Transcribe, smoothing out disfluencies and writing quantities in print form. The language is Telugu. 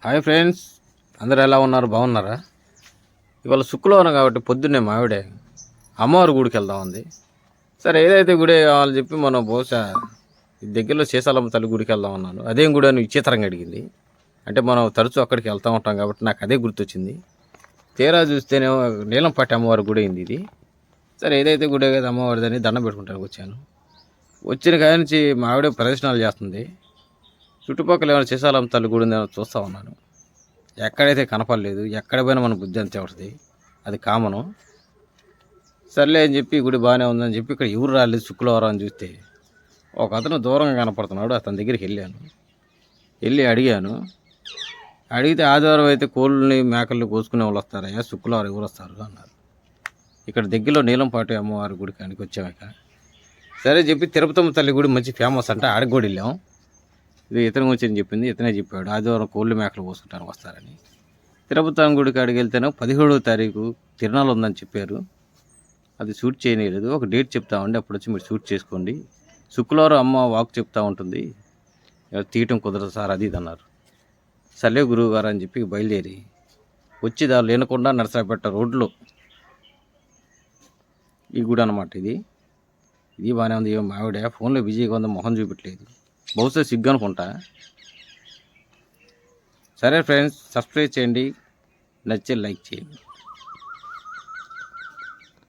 హాయ్ ఫ్రెండ్స్, అందరు ఎలా ఉన్నారు? బాగున్నారా? ఇవాళ శుక్రవారం కాబట్టి పొద్దున్నే మావిడే అమ్మవారి గుడికి వెళ్దాం ఉంది. సరే, ఏదైతే గుడి కావాలని చెప్పి మనం బహుశా దగ్గరలో శేషాలమ్మ తల్లి గుడికి వెళ్దాం అన్నాను. అదేం గుడి అని విచిత్రంగా అడిగింది. అంటే మనం తరచూ అక్కడికి వెళ్తూ ఉంటాం కాబట్టి నాకు అదే గుర్తొచ్చింది. తీరా చూస్తేనేమో నీలంపాటి అమ్మవారి గుడి అయింది ఇది. సరే, ఏదైతే గుడి కదా అమ్మవారిదని దండం పెట్టుకుంటానికి వచ్చాను. వచ్చిన కాడి నుంచి మా ఆవిడ ప్రదర్శనలు చేస్తుంది. చుట్టుపక్కల ఏమైనా శేషాలమ్మ తల్లి గుడి ఉందేమో చూస్తూ ఉన్నాను. ఎక్కడైతే కనపడలేదు. ఎక్కడ పోయినా మన బుద్ధి అంతే ఉంటుంది, అది కామను. సర్లే అని చెప్పి గుడి బాగానే ఉందని చెప్పి ఇక్కడ ఎవరు రాలేదు శుక్రవారం అని చూస్తే ఒక అతను దూరంగా కనపడుతున్నాడు. అతని దగ్గరికి వెళ్ళి అడిగాను. అడిగితే ఆదివారం అయితే కోళ్ళని మేకల్ని కోసుకునే వాళ్ళు వస్తారయ్యా, శుక్రవారం ఎవరు వస్తారు అన్నారు. ఇక్కడ దగ్గరలో నీలంపాటి అమ్మవారి గుడి కాడికి వచ్చాక సరే చెప్పి తిరుపతమ్మ తల్లి గుడి మంచి ఫేమస్ అంటే ఆడికి కూడా వెళ్ళాం. ఇది ఇతని గురించి చెప్పింది, ఇతనే చెప్పాడు ఆదివారం కోళ్ళు మేకలు కోసుకుంటానికి వస్తారని. తిరుపతి గుడి కాడికి వెళ్తేనే 17వ తారీఖు తిరునాళ్ళు ఉందని చెప్పారు. అది షూట్ చేయలేదు. ఒక డేట్ చెప్తామండి, అప్పుడు వచ్చి మీరు షూట్ చేసుకోండి. శుక్రవారం అమ్మ వాక్ చెప్తా ఉంటుంది, తీయటం కుదరదు సార్ అది ఇది అన్నారు. సర్లే గురువు గారు అని చెప్పి బయలుదేరి వచ్చి దాని లేనకుండా నరసరాపేట రోడ్లో ఈ గుడి అనమాట. ఇది బాగానే ఉంది. మావిడ ఫోన్లో బిజీగా ఉంది, మొహం చూపెట్టలేదు. బహుశా సిగ్గు అనుకుంటా. సరే ఫ్రెండ్స్, సబ్స్క్రైబ్ చేయండి, నచ్చే లైక్ చేయండి.